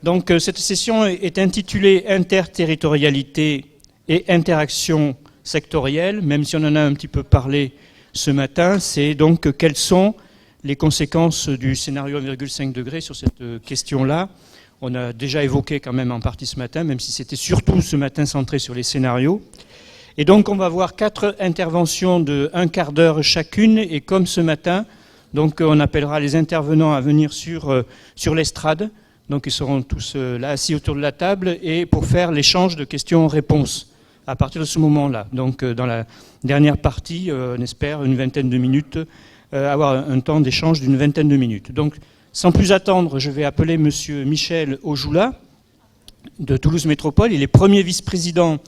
Donc cette session est intitulée Interterritorialité et interaction sectorielle, même si on en a un petit peu parlé ce matin. C'est donc quelles sont les conséquences du scénario 1,5 degré sur cette question-là. On a déjà évoqué quand même en partie ce matin, même si c'était surtout ce matin centré sur les scénarios. Et donc on va voir 4 interventions de 1 quart d'heure chacune, et comme ce matin, donc on appellera les intervenants à venir sur l'estrade. Donc ils seront tous là assis autour de la table et pour faire l'échange de questions-réponses à partir de ce moment-là. Donc dans la dernière partie, on espère une vingtaine de minutes, avoir un temps d'échange d'une vingtaine de minutes. Donc sans plus attendre, je vais appeler monsieur Michel Aujoula de Toulouse Métropole. Il est premier vice-président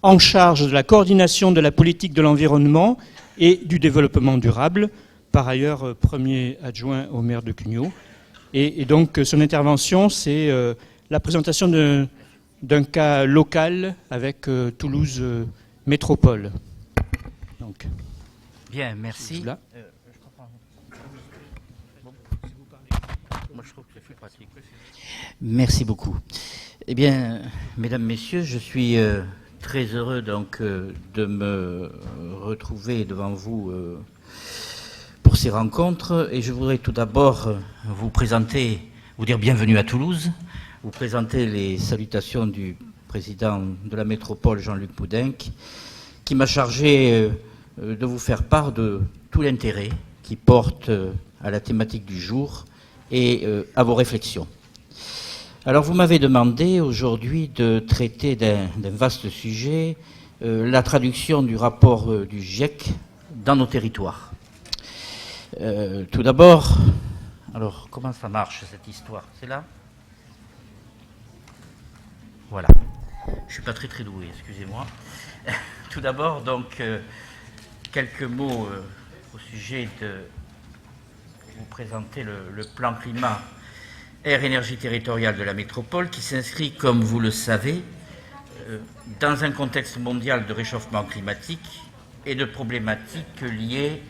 en charge de la coordination de la politique de l'environnement et du développement durable. Par ailleurs, premier adjoint au maire de Cugnaux. Et donc, son intervention, c'est la présentation d'un cas local avec Toulouse Métropole. Donc, bien, merci. Merci beaucoup. Eh bien, mesdames, messieurs, je suis très heureux donc de me retrouver devant vous pour ces rencontres, et je voudrais tout d'abord vous présenter, vous dire bienvenue à Toulouse, vous présenter les salutations du président de la métropole, Jean-Luc Moudenc, qui m'a chargé de vous faire part de tout l'intérêt qui porte à la thématique du jour et à vos réflexions. Alors vous m'avez demandé aujourd'hui de traiter d'un vaste sujet, la traduction du rapport du GIEC dans nos territoires. Tout d'abord, alors comment ça marche cette histoire? C'est là? Voilà. Je ne suis pas très doué, excusez-moi. Tout d'abord, donc, quelques mots au sujet de vous présenter le plan climat, air, énergie territoriale de la métropole, qui s'inscrit, comme vous le savez, dans un contexte mondial de réchauffement climatique et de problématiques liées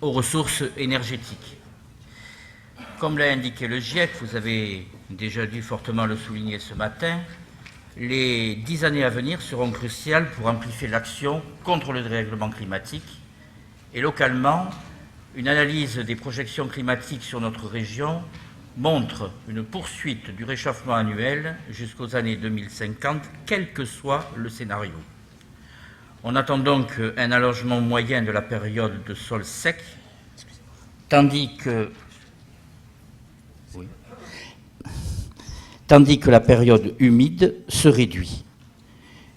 aux ressources énergétiques. Comme l'a indiqué le GIEC, vous avez déjà dû fortement le souligner ce matin, les 10 années à venir seront cruciales pour amplifier l'action contre le dérèglement climatique. Et localement, une analyse des projections climatiques sur notre région montre une poursuite du réchauffement annuel jusqu'aux années 2050, quel que soit le scénario. On attend donc un allongement moyen de la période de sol sec, tandis que la période humide se réduit.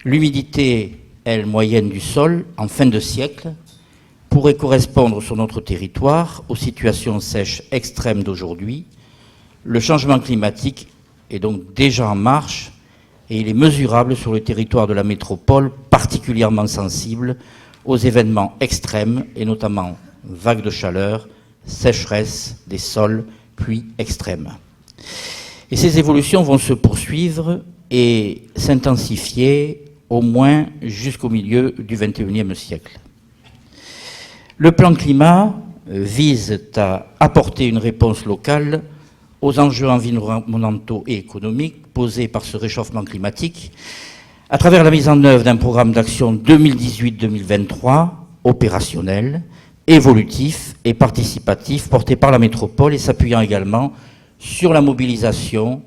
L'humidité, elle, moyenne du sol, en fin de siècle, pourrait correspondre sur notre territoire aux situations sèches extrêmes d'aujourd'hui. Le changement climatique est donc déjà en marche et il est mesurable sur le territoire de la métropole, particulièrement sensible aux événements extrêmes et notamment vagues de chaleur, sécheresse des sols, pluies extrêmes. Et ces évolutions vont se poursuivre et s'intensifier au moins jusqu'au milieu du XXIe siècle. Le plan climat vise à apporter une réponse locale aux enjeux environnementaux et économiques posés par ce réchauffement climatique à travers la mise en œuvre d'un programme d'action 2018-2023 opérationnel, évolutif et participatif porté par la métropole et s'appuyant également sur la mobilisation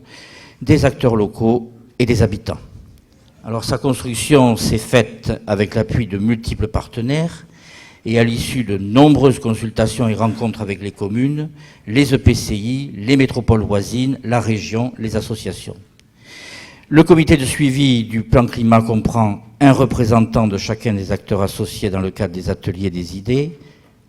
des acteurs locaux et des habitants. Alors sa construction s'est faite avec l'appui de multiples partenaires et à l'issue de nombreuses consultations et rencontres avec les communes, les EPCI, les métropoles voisines, la région, les associations. Le comité de suivi du plan climat comprend un représentant de chacun des acteurs associés dans le cadre des ateliers des idées,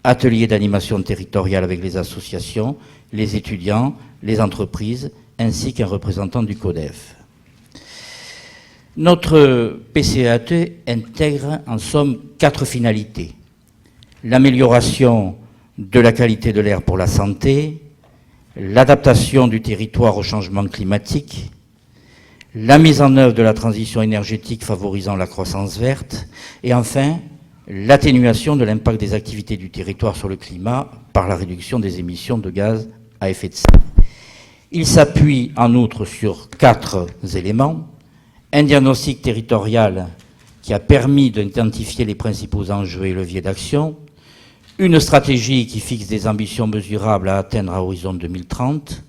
ateliers d'animation territoriale avec les associations, les étudiants, les entreprises, ainsi qu'un représentant du CODEF. Notre PCAT intègre en somme 4 finalités. L'amélioration de la qualité de l'air pour la santé, l'adaptation du territoire au changement climatique, la mise en œuvre de la transition énergétique favorisant la croissance verte, et enfin, l'atténuation de l'impact des activités du territoire sur le climat par la réduction des émissions de gaz à effet de serre. Il s'appuie en outre sur 4 éléments. Un diagnostic territorial qui a permis d'identifier les principaux enjeux et leviers d'action, une stratégie qui fixe des ambitions mesurables à atteindre à horizon 2030,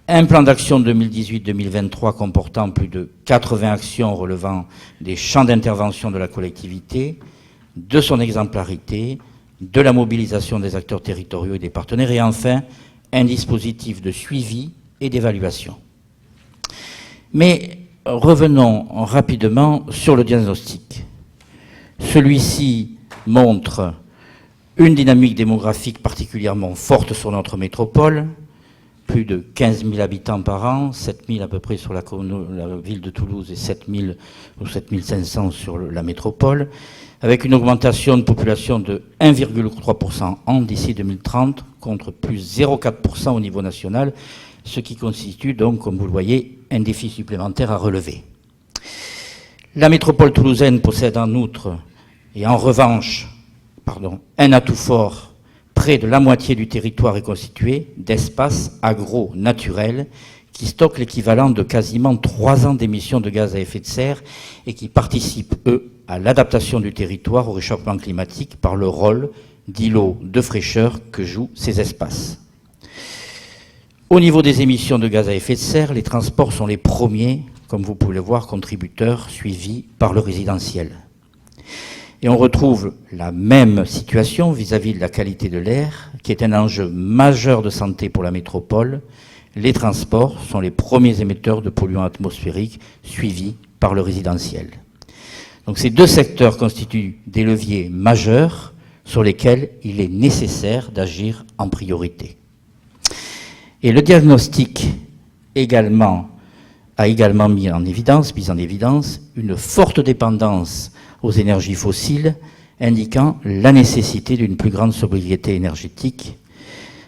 un plan d'action 2018-2023 comportant plus de 80 actions relevant des champs d'intervention de la collectivité, de son exemplarité, de la mobilisation des acteurs territoriaux et des partenaires, et enfin un dispositif de suivi et d'évaluation. Mais revenons rapidement sur le diagnostic. Celui-ci montre une dynamique démographique particulièrement forte sur notre métropole, plus de 15 000 habitants par an, 7 000 à peu près sur la ville de Toulouse et 7 000 ou 7 500 sur la métropole, avec une augmentation de population de 1,3% an d'ici 2030, contre plus 0,4% au niveau national, ce qui constitue donc, comme vous le voyez, un défi supplémentaire à relever. La métropole toulousaine possède en outre, et en revanche, un atout fort. Près de la moitié du territoire est constitué d'espaces agro-naturels qui stockent l'équivalent de quasiment 3 ans d'émissions de gaz à effet de serre et qui participent, eux, à l'adaptation du territoire au réchauffement climatique par le rôle d'îlot de fraîcheur que jouent ces espaces. Au niveau des émissions de gaz à effet de serre, les transports sont les premiers, comme vous pouvez le voir, contributeurs, suivis par le résidentiel. Et on retrouve la même situation vis-à-vis de la qualité de l'air, qui est un enjeu majeur de santé pour la métropole. Les transports sont les premiers émetteurs de polluants atmosphériques, suivis par le résidentiel. Donc ces 2 secteurs constituent des leviers majeurs sur lesquels il est nécessaire d'agir en priorité. Et le diagnostic a également mis en évidence une forte dépendance aux énergies fossiles, indiquant la nécessité d'une plus grande sobriété énergétique.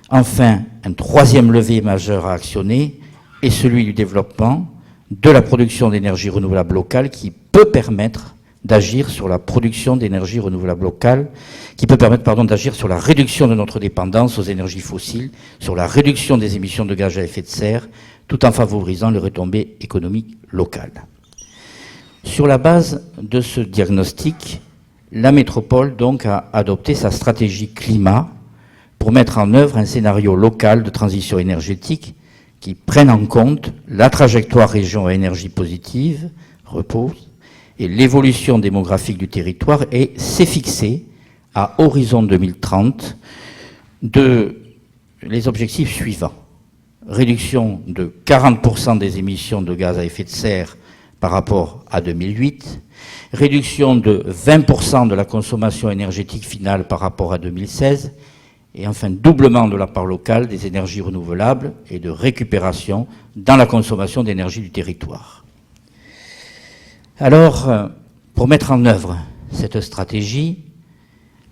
Enfin, un 3e levier majeur à actionner est celui du développement de la production d'énergie renouvelable locale qui peut permettre d'agir sur la production d'énergie renouvelable locale, d'agir sur la réduction de notre dépendance aux énergies fossiles, sur la réduction des émissions de gaz à effet de serre, tout en favorisant les retombées économiques locales. Sur la base de ce diagnostic, la métropole donc a adopté sa stratégie climat pour mettre en œuvre un scénario local de transition énergétique qui prenne en compte la trajectoire région à énergie positive, repose, et l'évolution démographique du territoire, et s'est fixé à horizon 2030 les objectifs suivants. Réduction de 40% des émissions de gaz à effet de serre par rapport à 2008, réduction de 20% de la consommation énergétique finale par rapport à 2016, et enfin doublement de la part locale des énergies renouvelables et de récupération dans la consommation d'énergie du territoire. Alors, pour mettre en œuvre cette stratégie,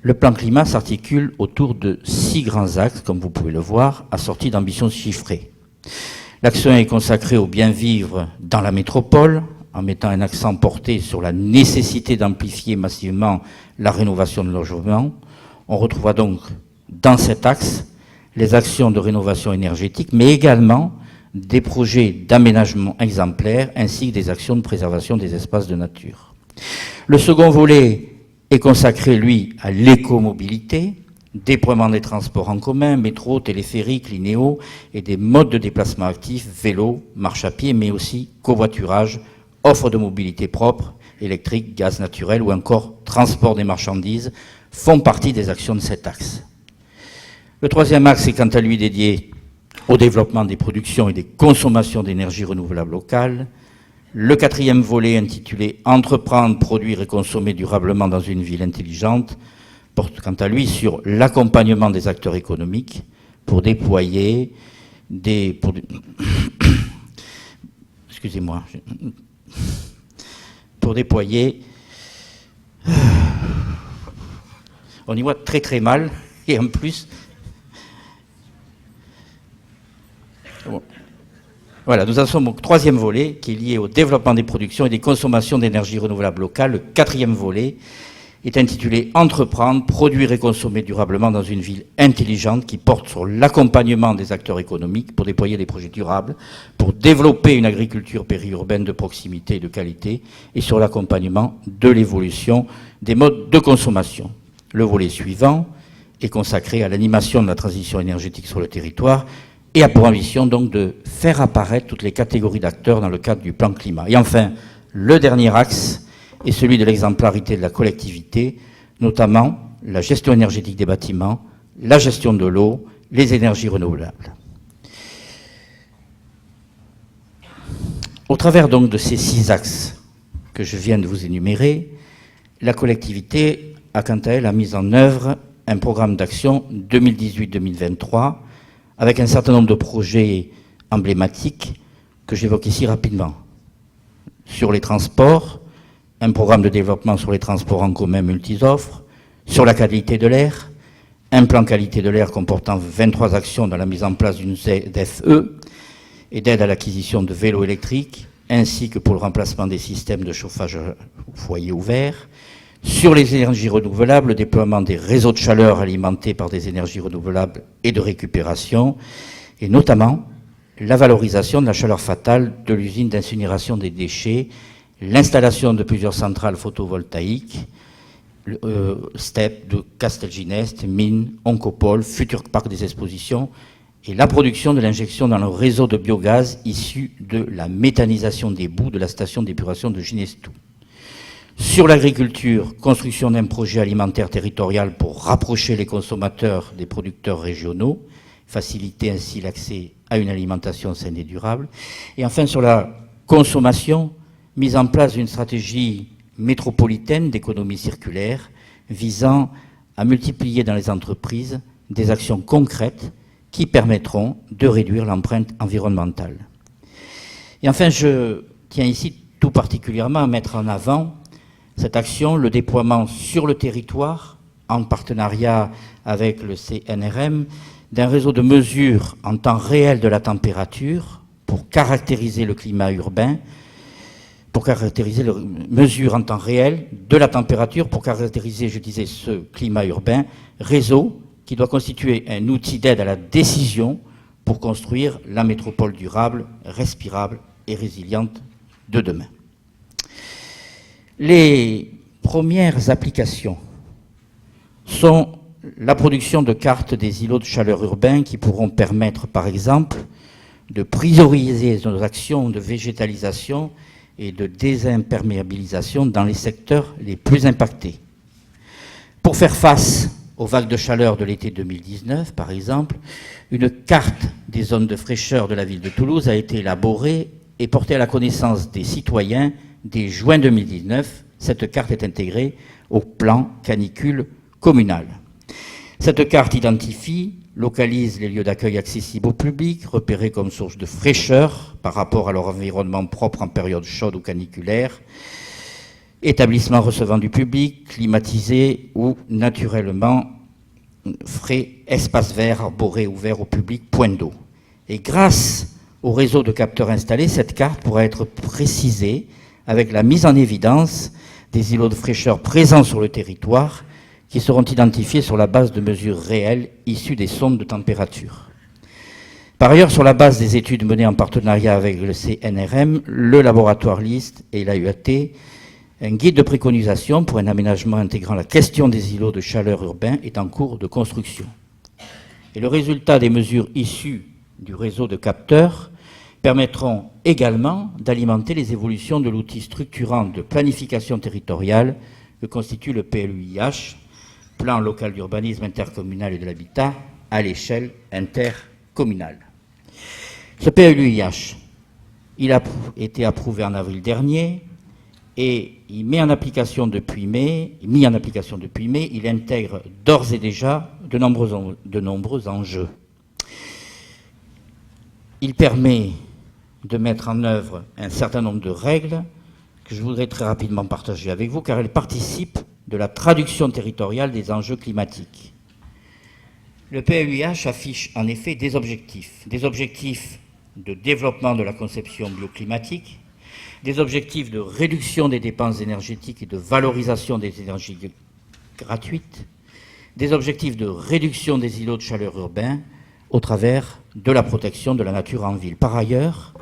le plan climat s'articule autour de 6 grands axes, comme vous pouvez le voir, assortis d'ambitions chiffrées. L'action est consacrée au bien vivre dans la métropole, en mettant un accent porté sur la nécessité d'amplifier massivement la rénovation de logements. On retrouvera donc dans cet axe les actions de rénovation énergétique, mais également des projets d'aménagement exemplaires ainsi que des actions de préservation des espaces de nature. Le second volet est consacré, lui, à l'écomobilité, déploiement des transports en commun, métro, téléphérique, linéo, et des modes de déplacement actifs, vélo, marche à pied, mais aussi covoiturage, offre de mobilité propre, électrique, gaz naturel ou encore transport des marchandises, font partie des actions de cet axe. Le 3e axe est quant à lui dédié au développement des productions et des consommations d'énergie renouvelable locale. Le 4e volet, intitulé « Entreprendre, produire et consommer durablement dans une ville intelligente », porte quant à lui sur l'accompagnement des acteurs économiques pour déployer on y voit très très mal, et en plus, voilà, nous en sommes au 3e volet qui est lié au développement des productions et des consommations d'énergie renouvelable locale. Le 4e volet est intitulé « Entreprendre, produire et consommer durablement dans une ville intelligente » qui porte sur l'accompagnement des acteurs économiques pour déployer des projets durables, pour développer une agriculture périurbaine de proximité et de qualité et sur l'accompagnement de l'évolution des modes de consommation. Le volet suivant est consacré à l'animation de la transition énergétique sur le territoire et a pour ambition donc de faire apparaître toutes les catégories d'acteurs dans le cadre du plan climat. Et enfin, le dernier axe est celui de l'exemplarité de la collectivité, notamment la gestion énergétique des bâtiments, la gestion de l'eau, les énergies renouvelables. Au travers donc de ces 6 axes que je viens de vous énumérer, la collectivité a quant à elle mis en œuvre un programme d'action 2018-2023 avec un certain nombre de projets emblématiques que j'évoque ici rapidement. Sur les transports, un programme de développement sur les transports en commun multi-offres, sur la qualité de l'air, un plan qualité de l'air comportant 23 actions dans la mise en place d'une ZFE et d'aide à l'acquisition de vélos électriques, ainsi que pour le remplacement des systèmes de chauffage au foyer ouvert, sur les énergies renouvelables, le déploiement des réseaux de chaleur alimentés par des énergies renouvelables et de récupération, et notamment la valorisation de la chaleur fatale de l'usine d'incinération des déchets, l'installation de plusieurs centrales photovoltaïques, STEP de Castelginest, Mines, Oncopole, futur parc des expositions, et la production de l'injection dans le réseau de biogaz issu de la méthanisation des boues de la station d'épuration de Ginestou. Sur l'agriculture, construction d'un projet alimentaire territorial pour rapprocher les consommateurs des producteurs régionaux, faciliter ainsi l'accès à une alimentation saine et durable. Et enfin, sur la consommation, mise en place d'une stratégie métropolitaine d'économie circulaire visant à multiplier dans les entreprises des actions concrètes qui permettront de réduire l'empreinte environnementale. Et enfin, je tiens ici tout particulièrement à mettre en avant cette action, le déploiement sur le territoire, en partenariat avec le CNRM, d'un réseau de mesures en temps réel de la température pour caractériser le climat urbain, pour caractériser les mesures en temps réel de la température, pour caractériser, je disais, ce climat urbain, réseau qui doit constituer un outil d'aide à la décision pour construire la métropole durable, respirable et résiliente de demain. Les premières applications sont la production de cartes des îlots de chaleur urbains qui pourront permettre, par exemple, de prioriser nos actions de végétalisation et de désimperméabilisation dans les secteurs les plus impactés. Pour faire face aux vagues de chaleur de l'été 2019, par exemple, une carte des zones de fraîcheur de la ville de Toulouse a été élaborée et portée à la connaissance des citoyens dès juin 2019. Cette carte est intégrée au plan canicule communal. Cette carte identifie, localise les lieux d'accueil accessibles au public, repérés comme source de fraîcheur par rapport à leur environnement propre en période chaude ou caniculaire, établissements recevant du public, climatisés ou naturellement frais, espaces verts, arborés ouverts au public, point d'eau. Et grâce au réseau de capteurs installés, cette carte pourra être précisée avec la mise en évidence des îlots de fraîcheur présents sur le territoire qui seront identifiés sur la base de mesures réelles issues des sondes de température. Par ailleurs, sur la base des études menées en partenariat avec le CNRM, le laboratoire LIST et l'AUAT, un guide de préconisation pour un aménagement intégrant la question des îlots de chaleur urbains est en cours de construction. Et le résultat des mesures issues du réseau de capteurs permettront également d'alimenter les évolutions de l'outil structurant de planification territoriale que constitue le PLUIH, Plan local d'urbanisme intercommunal et de l'habitat, à l'échelle intercommunale. Ce PLUIH, il a été approuvé en avril dernier et il mis en application depuis mai, il intègre d'ores et déjà de nombreux enjeux. Il permet de mettre en œuvre un certain nombre de règles que je voudrais très rapidement partager avec vous, car elles participent de la traduction territoriale des enjeux climatiques. Le PLUIH affiche en effet des objectifs de développement de la conception bioclimatique, des objectifs de réduction des dépenses énergétiques et de valorisation des énergies gratuite, des objectifs de réduction des îlots de chaleur urbains au travers de la protection de la nature en ville. Par ailleurs,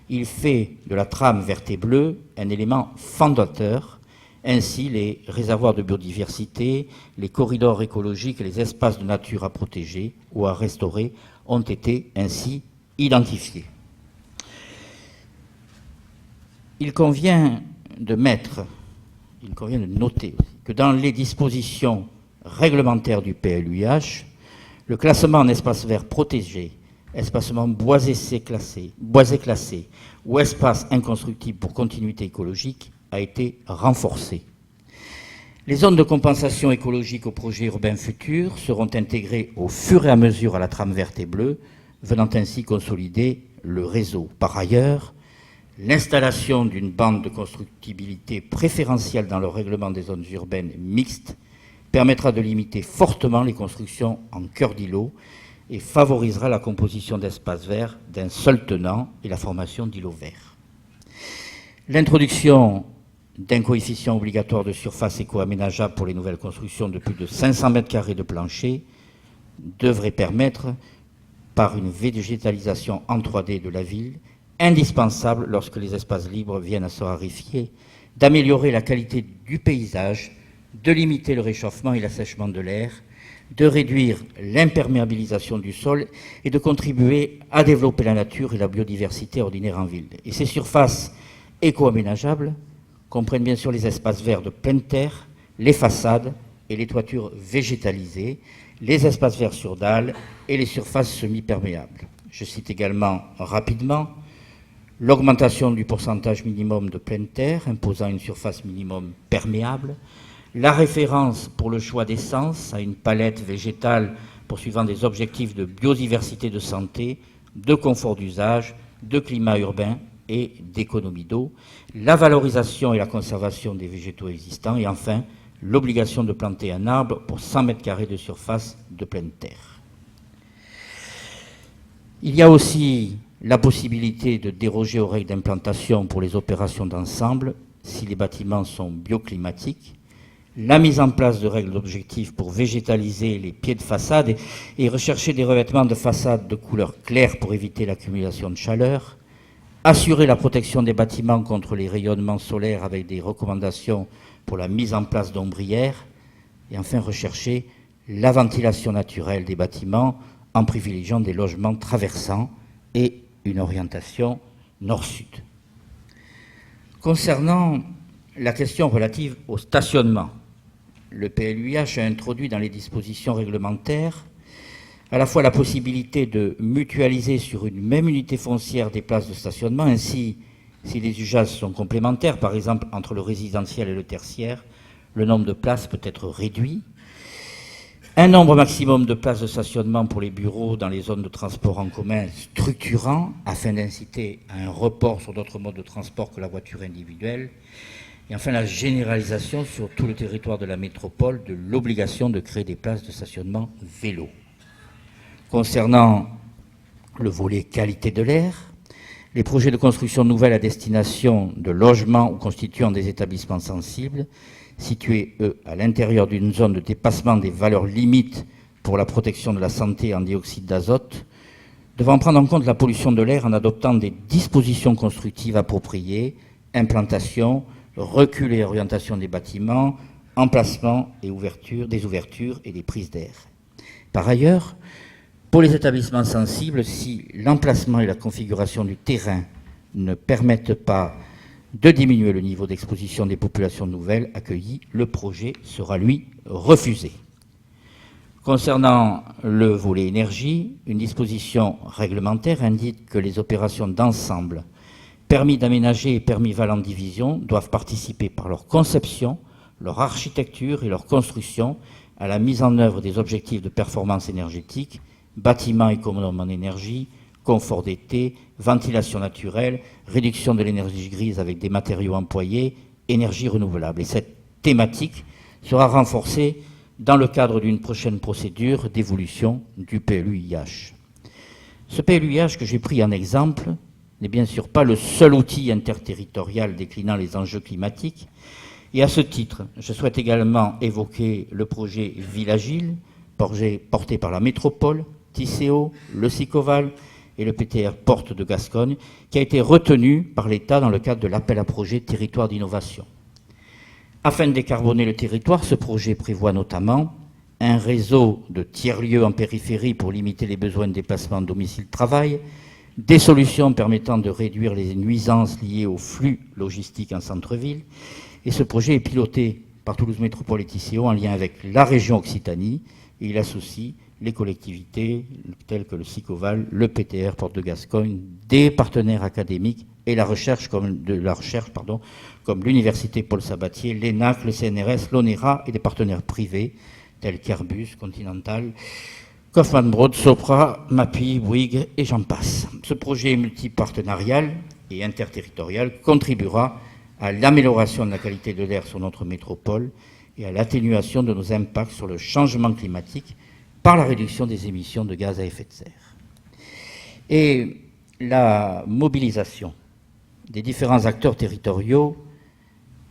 il fait de la trame verte et bleue un élément fondateur. Ainsi, les réservoirs de biodiversité, les corridors écologiques et les espaces de nature à protéger ou à restaurer ont été ainsi identifiés. Il convient de noter aussi que dans les dispositions réglementaires du PLUiH, le classement en espace vert protégé, espacement boisé classé ou espace inconstructible pour continuité écologique a été renforcé. Les zones de compensation écologique au projet urbain futur seront intégrées au fur et à mesure à la trame verte et bleue, venant ainsi consolider le réseau. Par ailleurs, l'installation d'une bande de constructibilité préférentielle dans le règlement des zones urbaines mixtes permettra de limiter fortement les constructions en cœur d'îlot et favorisera la composition d'espaces verts d'un seul tenant et la formation d'îlots verts. L'introduction d'un coefficient obligatoire de surface éco-aménageable pour les nouvelles constructions de plus de 500 m² de plancher devrait permettre, par une végétalisation en 3D de la ville, indispensable lorsque les espaces libres viennent à se raréfier, d'améliorer la qualité du paysage, de limiter le réchauffement et l'assèchement de l'air, de réduire l'imperméabilisation du sol et de contribuer à développer la nature et la biodiversité ordinaire en ville. Et ces surfaces éco-aménageables comprennent bien sûr les espaces verts de pleine terre, les façades et les toitures végétalisées, les espaces verts sur dalles et les surfaces semi-perméables. Je cite également rapidement l'augmentation du pourcentage minimum de pleine terre imposant une surface minimum perméable, la référence pour le choix d'essence à une palette végétale poursuivant des objectifs de biodiversité de santé, de confort d'usage, de climat urbain et d'économie d'eau, la valorisation et la conservation des végétaux existants et enfin l'obligation de planter un arbre pour 100 m² de surface de pleine terre. Il y a aussi la possibilité de déroger aux règles d'implantation pour les opérations d'ensemble si les bâtiments sont bioclimatiques, la mise en place de règles d'objectifs pour végétaliser les pieds de façade et rechercher des revêtements de façade de couleur claire pour éviter l'accumulation de chaleur, assurer la protection des bâtiments contre les rayonnements solaires avec des recommandations pour la mise en place d'ombrières, et enfin rechercher la ventilation naturelle des bâtiments en privilégiant des logements traversants et une orientation nord-sud. Concernant la question relative au stationnement, le PLUiH a introduit dans les dispositions réglementaires à la fois la possibilité de mutualiser sur une même unité foncière des places de stationnement, ainsi, si les usages sont complémentaires, par exemple entre le résidentiel et le tertiaire, le nombre de places peut être réduit. Un nombre maximum de places de stationnement pour les bureaux dans les zones de transport en commun structurant, afin d'inciter à un report sur d'autres modes de transport que la voiture individuelle. Et enfin, la généralisation sur tout le territoire de la métropole de l'obligation de créer des places de stationnement vélo. Concernant le volet qualité de l'air, les projets de construction nouvelle à destination de logements ou constituant des établissements sensibles, situés, eux, à l'intérieur d'une zone de dépassement des valeurs limites pour la protection de la santé en dioxyde d'azote, devant prendre en compte la pollution de l'air en adoptant des dispositions constructives appropriées, implantation, recul et orientation des bâtiments, emplacement et ouverture, des ouvertures et des prises d'air. Par ailleurs, pour les établissements sensibles, si l'emplacement et la configuration du terrain ne permettent pas de diminuer le niveau d'exposition des populations nouvelles accueillies, le projet sera, lui, refusé. Concernant le volet énergie, une disposition réglementaire indique que les opérations d'ensemble, permis d'aménager et permis valant division, doivent participer par leur conception, leur architecture et leur construction à la mise en œuvre des objectifs de performance énergétique, bâtiments économes en énergie, confort d'été, ventilation naturelle, réduction de l'énergie grise avec des matériaux employés, énergie renouvelable. Et cette thématique sera renforcée dans le cadre d'une prochaine procédure d'évolution du PLUiH. Ce PLUiH que j'ai pris en exemple n'est bien sûr pas le seul outil interterritorial déclinant les enjeux climatiques. Et à ce titre, je souhaite également évoquer le projet Ville Agile, porté par la métropole, Tisséo, le Sicoval et le PTR Porte de Gascogne, qui a été retenu par l'État dans le cadre de l'appel à projet Territoire d'innovation. Afin de décarboner le territoire, ce projet prévoit notamment un réseau de tiers-lieux en périphérie pour limiter les besoins de déplacement domicile-travail, des solutions permettant de réduire les nuisances liées aux flux logistiques en centre-ville. Et ce projet est piloté par Toulouse Métropole et Tisséo en lien avec la région Occitanie. Et il associe les collectivités telles que le Sicoval, le PTR Porte de Gascogne, des partenaires académiques et la recherche comme l'Université Paul Sabatier, l'ENAC, le CNRS, l'ONERA et des partenaires privés tels qu'Airbus, Continental, Kaufmann Broad, Sopra, MAPI, Bouygues et j'en passe. Ce projet multipartenarial et interterritorial contribuera à l'amélioration de la qualité de l'air sur notre métropole et à l'atténuation de nos impacts sur le changement climatique par la réduction des émissions de gaz à effet de serre. Et la mobilisation des différents acteurs territoriaux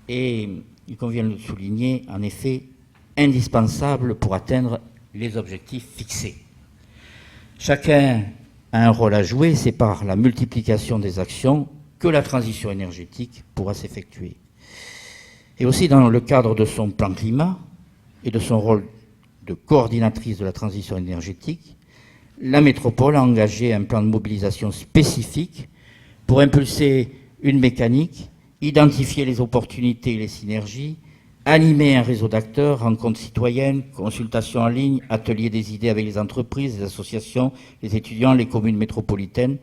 est, il convient de le souligner, en effet indispensable pour atteindre les objectifs fixés. Chacun a un rôle à jouer, c'est par la multiplication des actions que la transition énergétique pourra s'effectuer. Et aussi dans le cadre de son plan climat et de son rôle de coordinatrice de la transition énergétique, la métropole a engagé un plan de mobilisation spécifique pour impulser une mécanique, identifier les opportunités et les synergies, animer un réseau d'acteurs, rencontres citoyennes, consultations en ligne, ateliers des idées avec les entreprises, les associations, les étudiants, les communes métropolitaines,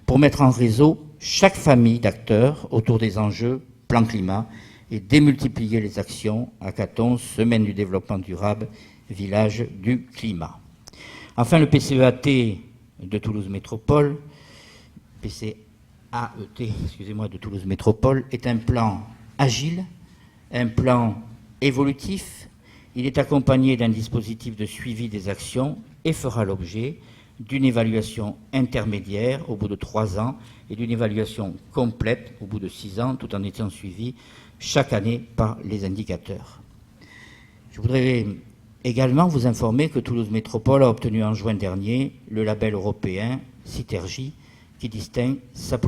pour mettre en réseau chaque famille d'acteurs autour des enjeux plan climat et démultiplier les actions, hackathons, semaine du développement durable, village du climat. Enfin, le PCEAT de Toulouse Métropole, de Toulouse Métropole, est un plan agile, un plan évolutif. Il est accompagné d'un dispositif de suivi des actions et fera l'objet d'une évaluation intermédiaire au bout de 3 ans et d'une évaluation complète au bout de 6 ans, tout en étant suivi chaque année par les indicateurs. Je voudrais également vous informer que Toulouse Métropole a obtenu en juin dernier le label européen Citergie qui distingue sa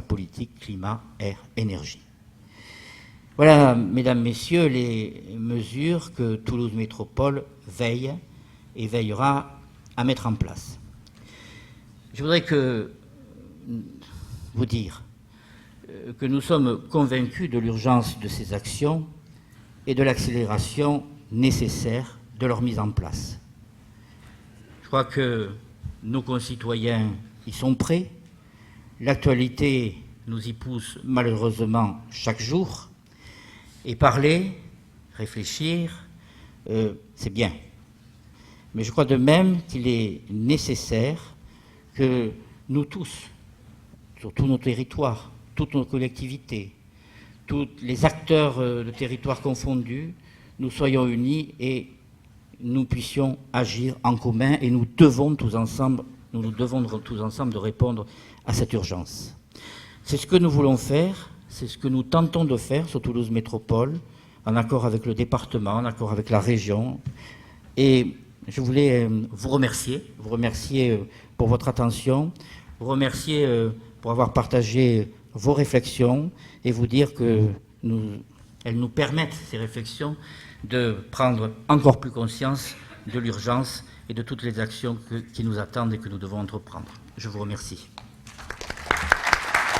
politique climat, air, énergie. Voilà, mesdames, messieurs, les mesures que Toulouse Métropole veille et veillera à mettre en place. Je voudrais vous dire que nous sommes convaincus de l'urgence de ces actions et de l'accélération nécessaire de leur mise en place. Je crois que nos concitoyens y sont prêts. L'actualité nous y pousse malheureusement chaque jour. Et parler, réfléchir, c'est bien. Mais je crois de même qu'il est nécessaire que nous tous, sur tous nos territoires, toutes nos collectivités, tous les acteurs de territoires confondus, nous soyons unis et nous puissions agir en commun et nous devons tous ensemble de répondre à cette urgence. C'est ce que nous voulons faire, c'est ce que nous tentons de faire sur Toulouse Métropole, en accord avec le département, en accord avec la région. Et je voulais vous remercier pour votre attention, vous remercier pour avoir partagé vos réflexions et vous dire qu'elles nous permettent, ces réflexions, de prendre encore plus conscience de l'urgence et de toutes les actions qui nous attendent et que nous devons entreprendre. Je vous remercie.